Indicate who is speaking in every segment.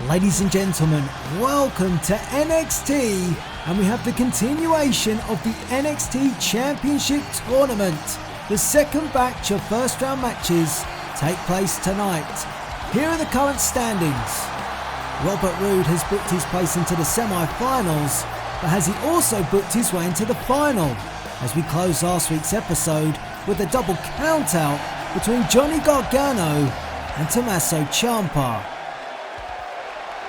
Speaker 1: Ladies and gentlemen, welcome to NXT, and we have the continuation of the NXT Championship Tournament. The second batch of first round matches take place tonight. Here are the current standings. Robert Roode has booked his place into the semi-finals, but has he also booked his way into the final, as we close last week's episode with a double count-out between Johnny Gargano and Tommaso Ciampa.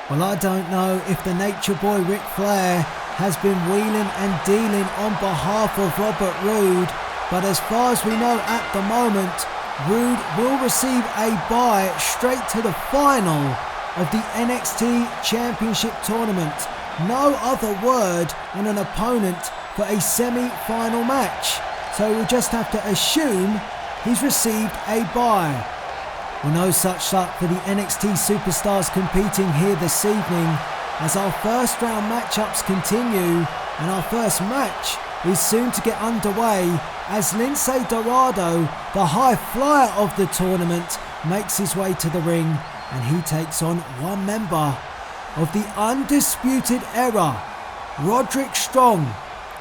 Speaker 1: Well, I don't know if the Nature Boy Ric Flair has been wheeling and dealing on behalf of Robert Roode, but as far as we know at the moment, Roode will receive a bye straight to the final of the NXT Championship Tournament. No other word on an opponent for a semi-final match, so we'll just have to assume he's received a bye. Well, no such luck for the NXT superstars competing here this evening, as our first round matchups continue, and our first match is soon to get underway as Lince Dorado, the high flyer of the tournament, makes his way to the ring, and he takes on one member of the Undisputed Era, Roderick Strong.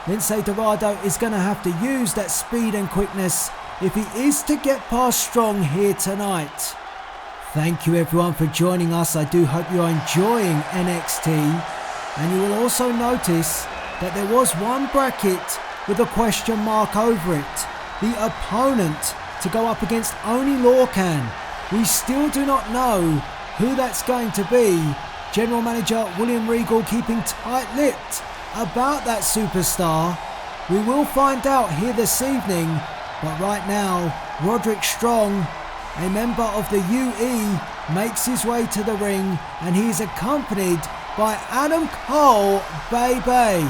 Speaker 1: Lince Dorado is going to have to use that speed and quickness if he is to get past Strong here tonight. Thank you everyone for joining us. I do hope you are enjoying NXT, and you will also notice that there was one bracket with a question mark over it. The opponent to go up against Oney Lorcan. We still do not know who that's going to be. General Manager William Regal keeping tight-lipped about that superstar. We will find out here this evening, but right now, Roderick Strong, a member of the UE, makes his way to the ring, and he is accompanied by Adam Cole, baby.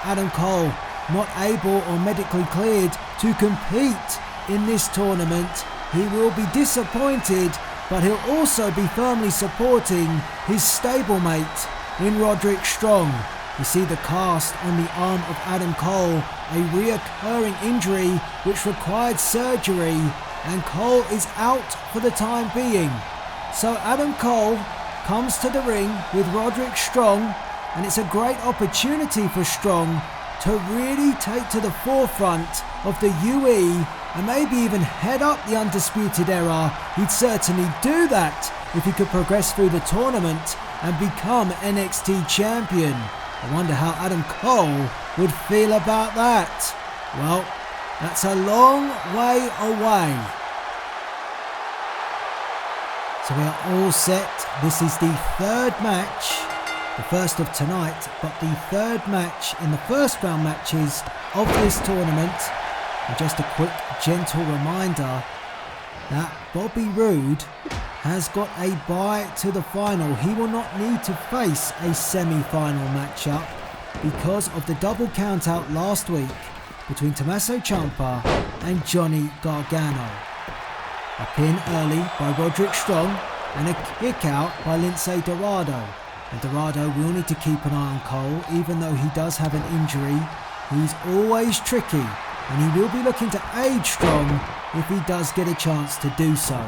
Speaker 1: Adam Cole, not able or medically cleared to compete in this tournament. He will be disappointed, but he'll also be firmly supporting his stablemate in Roderick Strong. You see the cast on the arm of Adam Cole, a reoccurring injury which required surgery, and Cole is out for the time being. So Adam Cole comes to the ring with Roderick Strong, and it's a great opportunity for Strong to really take to the forefront of the UE and maybe even head up the Undisputed Era. He'd certainly do that if he could progress through the tournament and become NXT champion. I wonder how Adam Cole would feel about that. Well, that's a long way away. So we are all set. This is the third match, the first of tonight, but the third match in the first round matches of this tournament. And just a quick gentle reminder that Bobby Roode has got a bye to the final. He will not need to face a semi-final matchup because of the double count-out last week between Tommaso Ciampa and Johnny Gargano. A pin early by Roderick Strong and a kick out by Lince Dorado. And Dorado will need to keep an eye on Cole, even though he does have an injury. He's always tricky, and he will be looking to aid Strong if he does get a chance to do so.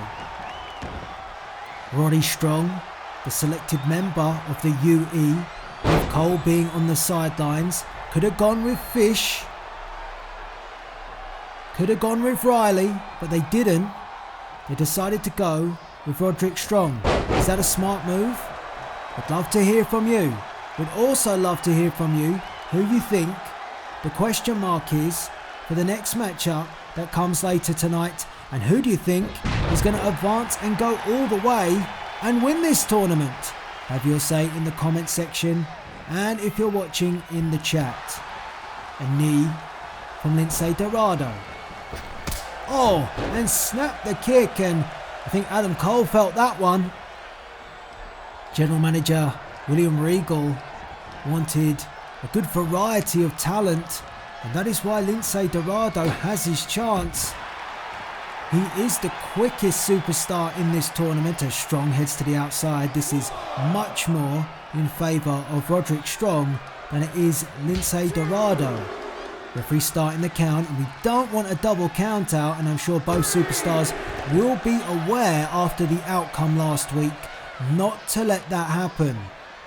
Speaker 1: Roddy Strong, the selected member of the UE, with Cole being on the sidelines, could have gone with Fish, could have gone with Riley, but they didn't. They decided to go with Roderick Strong. Is that a smart move? I'd love to hear from you. We'd also love to hear from you who you think the question mark is for the next matchup that comes later tonight, and who do you think is going to advance and go all the way and win this tournament? Have your say in the comment section, and if you're watching in the chat. A knee from Lince Dorado. Oh, and snap the kick, and I think Adam Cole felt that one. General Manager William Regal wanted a good variety of talent, and that is why Lince Dorado has his chance. He is the quickest superstar in this tournament as Strong heads to the outside. This is much more in favour of Roderick Strong than it is Lince Dorado. Referee starting the count, and we don't want a double count out, and I'm sure both superstars will be aware after the outcome last week not to let that happen.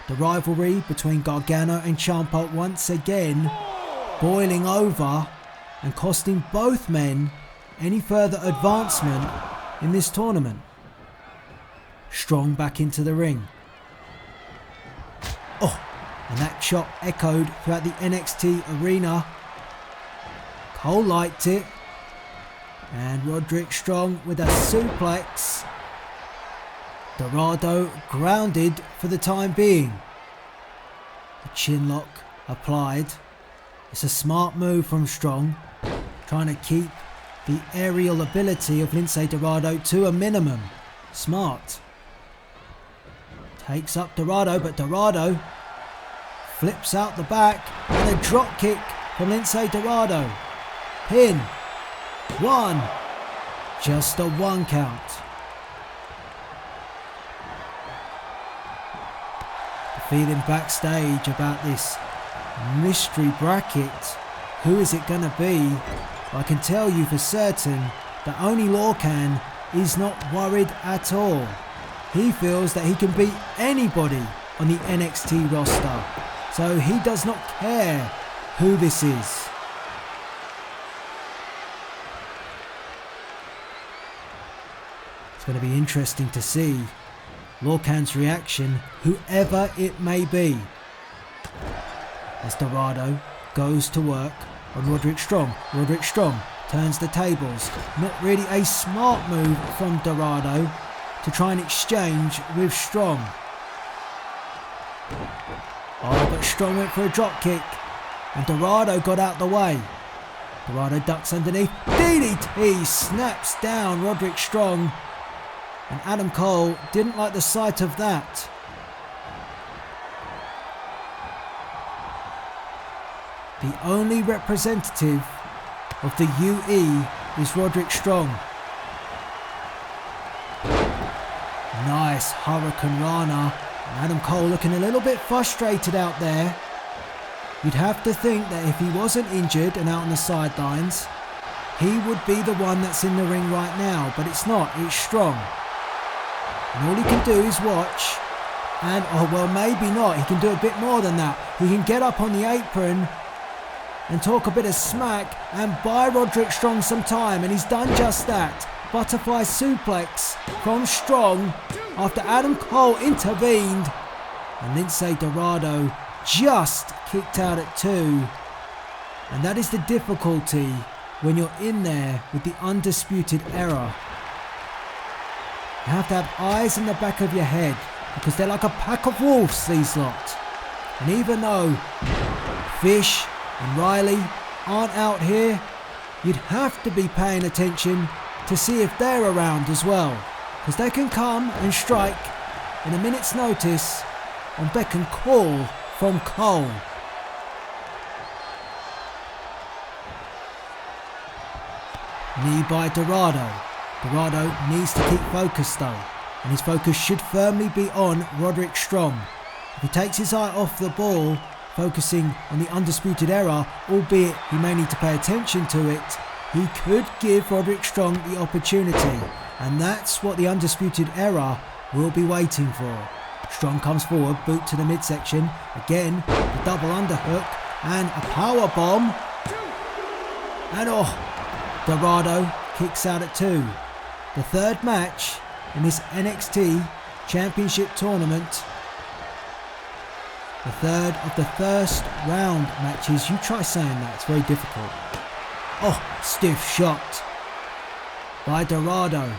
Speaker 1: The rivalry between Gargano and Ciampa once again boiling over and costing both men any further advancement in this tournament. Strong back into the ring. Oh, and that shot echoed throughout the NXT arena. Cole liked it. And Roderick Strong with a suplex. Dorado grounded for the time being. The chin lock applied. It's a smart move from Strong, trying to keep the aerial ability of Lince Dorado to a minimum. Smart. Takes up Dorado, but Dorado flips out the back and a drop kick from Lince Dorado. Pin. 1. Just a 1 count. The feeling backstage about this mystery bracket. Who is it going to be? I can tell you for certain that Oney Lorcan is not worried at all. He feels that he can beat anybody on the NXT roster. So he does not care who this is. It's going to be interesting to see Lorcan's reaction, whoever it may be, as Dorado goes to work on Roderick Strong. Roderick Strong turns the tables. Not really a smart move from Dorado to try and exchange with Strong. Oh, but Strong went for a drop kick and Dorado got out the way. Dorado ducks underneath. DDT snaps down Roderick Strong. And Adam Cole didn't like the sight of that. The only representative of the UE is Roderick Strong. Nice Hurricane Rana. And Adam Cole looking a little bit frustrated out there. You'd have to think that if he wasn't injured and out on the sidelines, he would be the one that's in the ring right now. But it's not, it's Strong. And all he can do is watch, and oh well, maybe not, he can do a bit more than that. He can get up on the apron and talk a bit of smack and buy Roderick Strong some time, and he's done just that. Butterfly suplex from Strong after Adam Cole intervened, and Lince Dorado just kicked out at 2. And that is the difficulty when you're in there with the Undisputed Era. You have to have eyes in the back of your head because they're like a pack of wolves, these lot. And even though Fish and Riley aren't out here, you'd have to be paying attention to see if they're around as well, because they can come and strike in a minute's notice on beck and call from Cole. Knee by Dorado. Dorado needs to keep focused though, and his focus should firmly be on Roderick Strong. If he takes his eye off the ball, focusing on the Undisputed Era, albeit he may need to pay attention to it, he could give Roderick Strong the opportunity, and that's what the Undisputed Era will be waiting for. Strong comes forward, boot to the midsection, again the double underhook and a power bomb, and Dorado kicks out at 2. The third match in this NXT Championship tournament. The third of the first round matches. You try saying that, it's very difficult. Stiff shot by Dorado.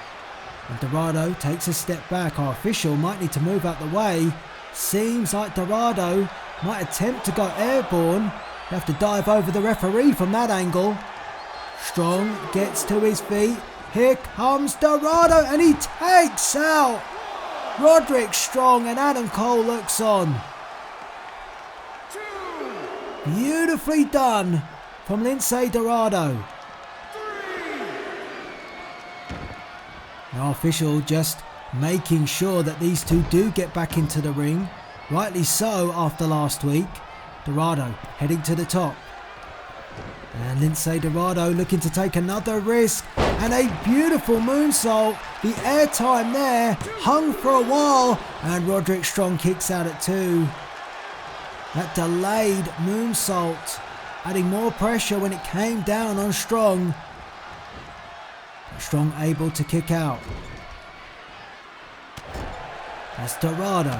Speaker 1: And Dorado takes a step back. Our official might need to move out the way. Seems like Dorado might attempt to go airborne. You have to dive over the referee from that angle. Strong gets to his feet. Here comes Dorado and he takes out Roderick Strong, and Adam Cole looks on. Beautifully done from Lince Dorado. Our official just making sure that these two do get back into the ring. Rightly so after last week. Dorado heading to the top. And Lince Dorado looking to take another risk. And a beautiful moonsault. The airtime there. Hung for a while. And Roderick Strong kicks out at 2. That delayed moonsault, adding more pressure when it came down on Strong. But Strong able to kick out. As Dorado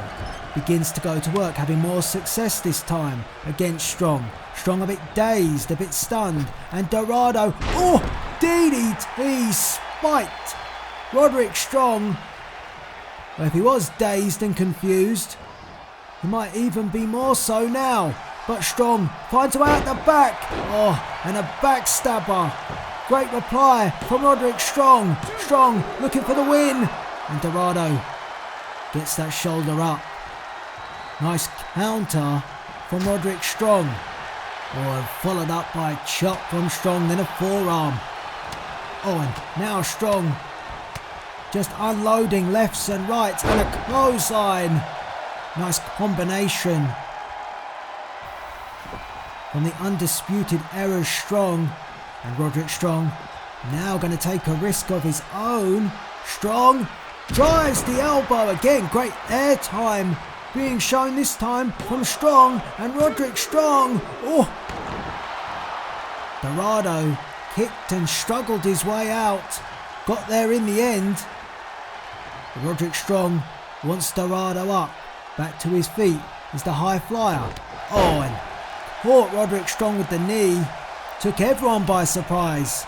Speaker 1: begins to go to work, having more success this time against Strong. Strong a bit dazed, a bit stunned. And Dorado, DDT spiked Roderick Strong. Well, if he was dazed and confused, he might even be more so now. But Strong finds a way out the back. And a backstabber. Great reply from Roderick Strong. Strong looking for the win. And Dorado gets that shoulder up. Nice counter from Roderick Strong. Followed up by a chop from Strong, then a forearm. And now Strong just unloading lefts and rights and a clothesline. Nice combination from the Undisputed Era's Strong. And Roderick Strong now going to take a risk of his own. Strong tries the elbow again. Great airtime being shown this time from Strong. And Roderick Strong, Dorado kicked and struggled his way out. Got there in the end. Roderick Strong wants Dorado up. Back to his feet is the high flyer. And caught Roderick Strong with the knee. Took everyone by surprise.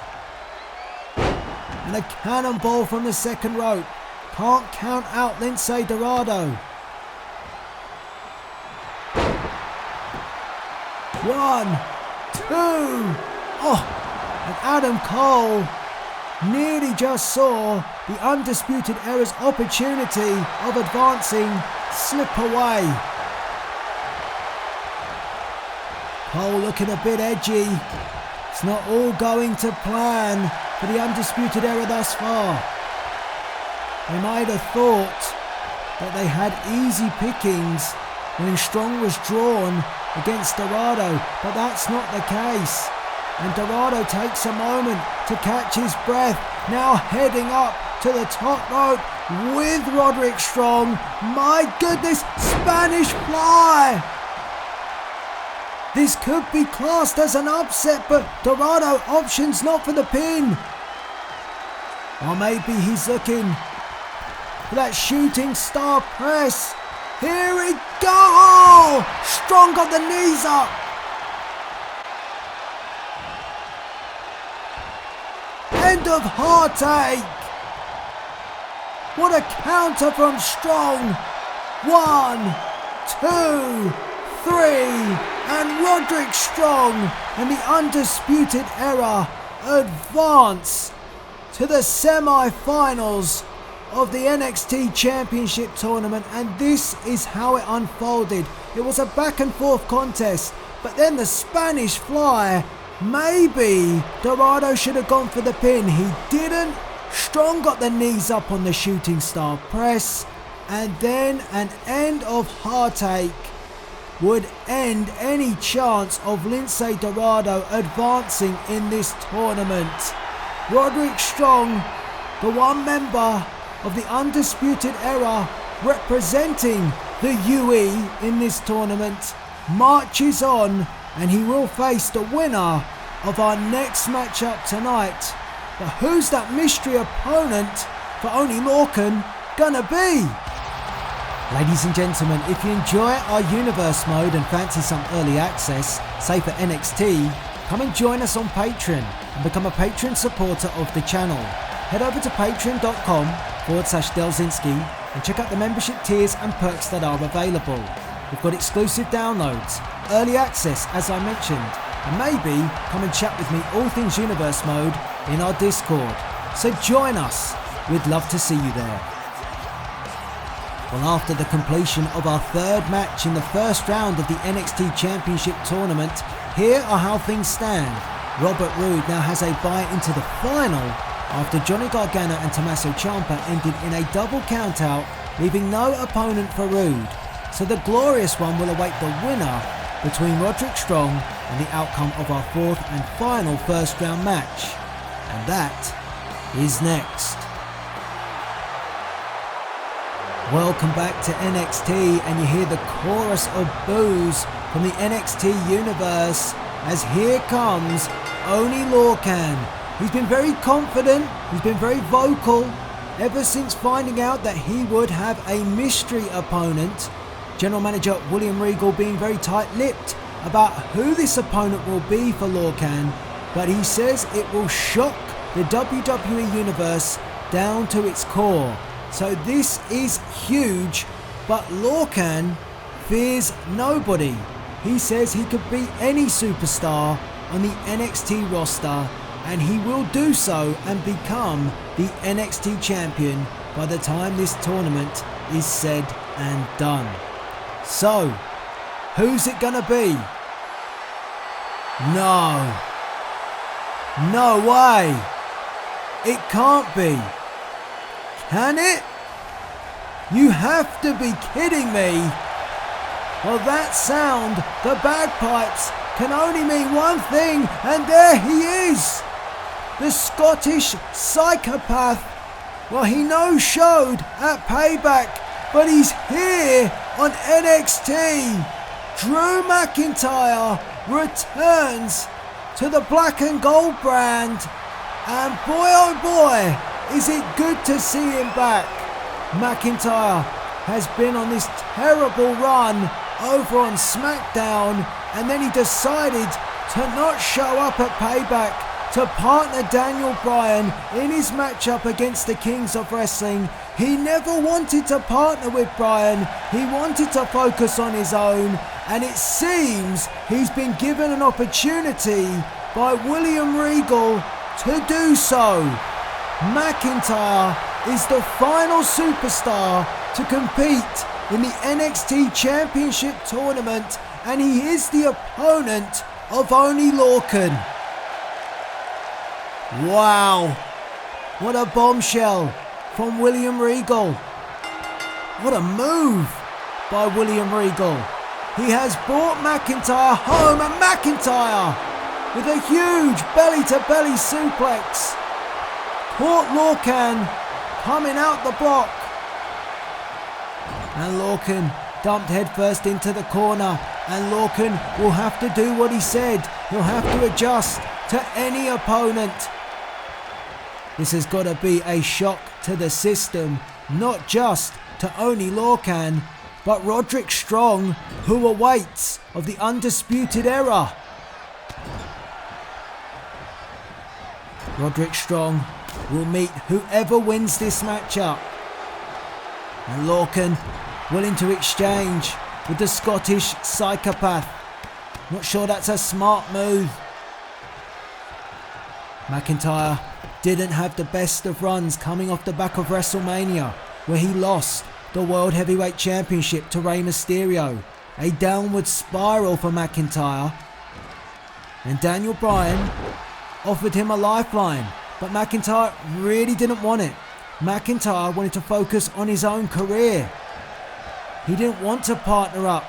Speaker 1: And a cannonball from the second rope. Can't count out Lince Dorado. 1, 2. And Adam Cole nearly just saw the Undisputed Era's opportunity of advancing slip away. Cole looking a bit edgy. It's not all going to plan for the Undisputed Era thus far. They might have thought that they had easy pickings when Strong was drawn against Dorado, but that's not the case. And Dorado takes a moment to catch his breath, now heading up to the top rope with Roderick Strong. My goodness, Spanish fly! This could be classed as an upset, but Dorado options not for the pin. Or maybe he's looking for that shooting star press. Here we go! Strong got the knees up. End of heartache. What a counter from Strong. 1, 2, 3. And Roderick Strong and the Undisputed Era advance to the semi-finals of the NXT Championship tournament. And this is how it unfolded. It was a back and forth contest, but then the Spanish fly. Maybe Dorado should have gone for the pin. He didn't. Strong got the knees up on the shooting star press, and then an end of heartache would end any chance of Lince Dorado advancing in this tournament. Roderick Strong, the one member of the Undisputed Era representing the UE in this tournament, marches on, and he will face the winner of our next matchup tonight. But who's that mystery opponent for Oney Lorcan gonna be? Ladies and gentlemen, if you enjoy our Universe mode and fancy some early access, say for NXT, come and join us on Patreon and become a Patreon supporter of the channel. Head over to patreon.com/Delzinski and check out the membership tiers and perks that are available. We've got exclusive downloads, early access as I mentioned, and maybe come and chat with me all things Universe mode in our Discord. So join us, we'd love to see you there. Well, after the completion of our third match in the first round of the NXT Championship tournament, here are how things stand. Robert Roode now has a bye into the final after Johnny Gargano and Tommaso Ciampa ended in a double countout, leaving no opponent for Roode. So the glorious one will await the winner between Roderick Strong and the outcome of our fourth and final first round match. And that is next. Welcome back to NXT, and you hear the chorus of boos from the NXT universe as here comes Oney Lorcan. He's been very confident, he's been very vocal ever since finding out that he would have a mystery opponent. General Manager William Regal being very tight-lipped about who this opponent will be for Lorcan, but he says it will shock the WWE universe down to its core. So this is huge, but Lorcan fears nobody. He says he could beat any superstar on the NXT roster, and he will do so and become the NXT champion by the time this tournament is said and done. So, who's it gonna be? No. No way. It can't be. Can it? You have to be kidding me. Well, that sound, the bagpipes, can only mean one thing, and there he is. The Scottish psychopath. Well, he no-showed at Payback, but he's here on NXT. Drew McIntyre returns to the black and gold brand, and boy oh boy, is it good to see him back. McIntyre has been on this terrible run over on SmackDown, and then he decided to not show up at Payback to partner Daniel Bryan in his matchup against the Kings of Wrestling. He never wanted to partner with Bryan, he wanted to focus on his own, and it seems he's been given an opportunity by William Regal to do so. McIntyre is the final superstar to compete in the NXT Championship tournament, and he is the opponent of Oney Lorcan. Wow, what a bombshell from William Regal. What a move by William Regal. He has brought McIntyre home, and McIntyre with a huge belly-to-belly suplex caught Lorcan coming out the block. And Lorcan dumped headfirst into the corner, and Lorcan will have to do what he said. He'll have to adjust to any opponent. This has got to be a shock to the system, not just to Oney Lorcan, but Roderick Strong, who awaits of the Undisputed Era. Roderick Strong will meet whoever wins this matchup. And Lorcan willing to exchange with the Scottish psychopath. Not sure that's a smart move. McIntyre didn't have the best of runs coming off the back of WrestleMania, where he lost the World Heavyweight Championship to Rey Mysterio. A downward spiral for McIntyre. And Daniel Bryan offered him a lifeline, but McIntyre really didn't want it. McIntyre wanted to focus on his own career. He didn't want to partner up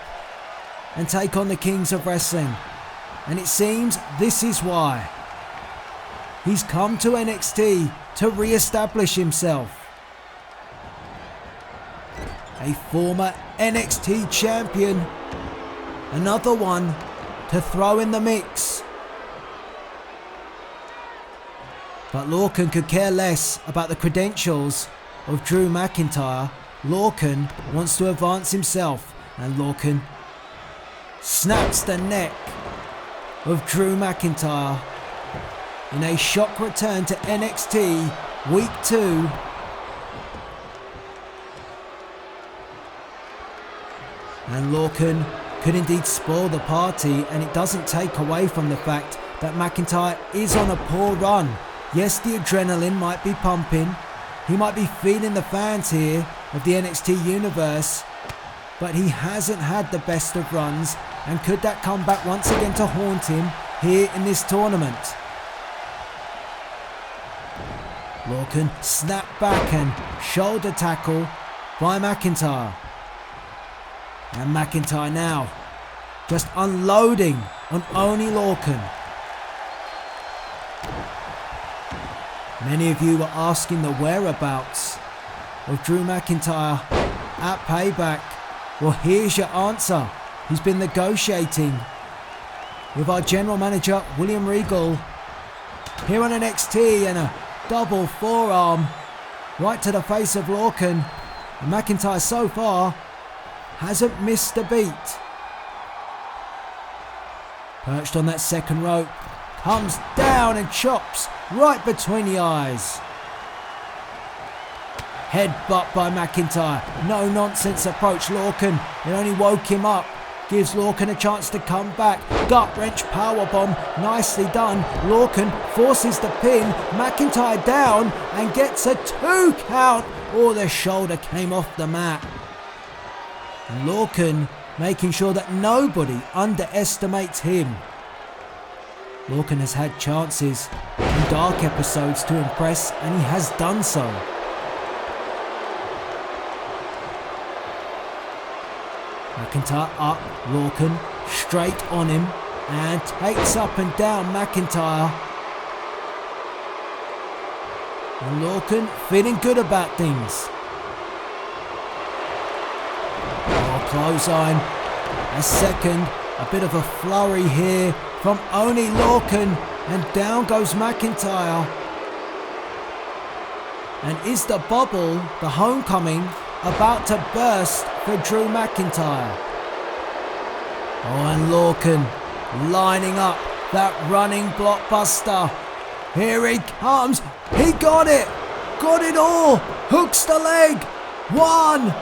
Speaker 1: and take on the Kings of Wrestling. And it seems this is why. He's come to NXT to re-establish himself. A former NXT champion. Another one to throw in the mix. But Lorcan could care less about the credentials of Drew McIntyre. Lorcan wants to advance himself, and Lorcan snaps the neck of Drew McIntyre in a shock return to NXT Week 2. And Lorcan could indeed spoil the party, and it doesn't take away from the fact that McIntyre is on a poor run. Yes, the adrenaline might be pumping. He might be feeling the fans here of the NXT universe, but he hasn't had the best of runs, and could that come back once again to haunt him here in this tournament? Lorcan snapped back and shoulder tackle by McIntyre. And McIntyre now just unloading on Oney Lorcan. Many of you were asking the whereabouts of Drew McIntyre at Payback. Well, here's your answer. He's been negotiating with our general manager, William Regal, here on NXT, and a double forearm right to the face of Lorcan. And McIntyre so far hasn't missed a beat. Perched on that second rope, comes down and chops right between the eyes. Headbutt by McIntyre. No nonsense approach. Lorcan, it only woke him up. Gives Lorcan a chance to come back. Gut wrench powerbomb. Nicely done. Lorcan forces the pin. McIntyre down and gets a 2 count. Oh, the shoulder came off the mat. And Lorcan making sure that nobody underestimates him. Lorcan has had chances in dark episodes to impress, and he has done so. McIntyre up, Lorcan straight on him and takes up and down McIntyre. And Lorcan feeling good about things. Oh, clothesline. A second, a bit of a flurry here from Oney Lorcan, and down goes McIntyre. And is the bubble, the homecoming, about to burst for Drew McIntyre? Oh, and Lorcan lining up that running blockbuster. Here he comes. He got it. Got it all. Hooks the leg. 1,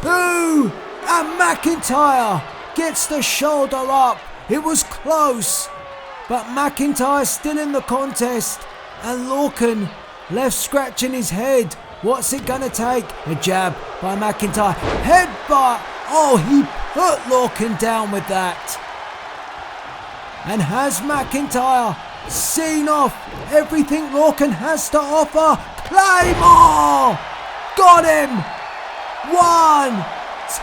Speaker 1: 2, and McIntyre gets the shoulder up. It was close, but McIntyre still in the contest, and Lorcan left scratching his head. What's it gonna take? A jab by McIntyre. Headbutt. Oh, he put Lorcan down with that. And has McIntyre seen off everything Lorcan has to offer? Claymore! Got him! 1,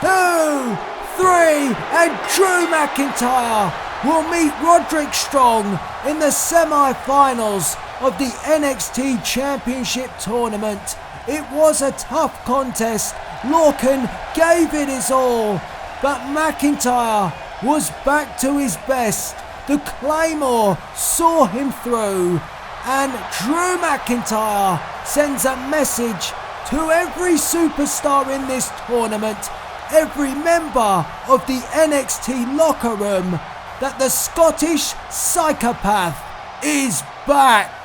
Speaker 1: 2, 3, and Drew McIntyre will meet Roderick Strong in the semi-finals of the NXT Championship tournament. It was a tough contest. Lorcan gave it his all, but McIntyre was back to his best. The Claymore saw him through, and Drew McIntyre sends a message to every superstar in this tournament, every member of the NXT locker room, that the Scottish psychopath is back.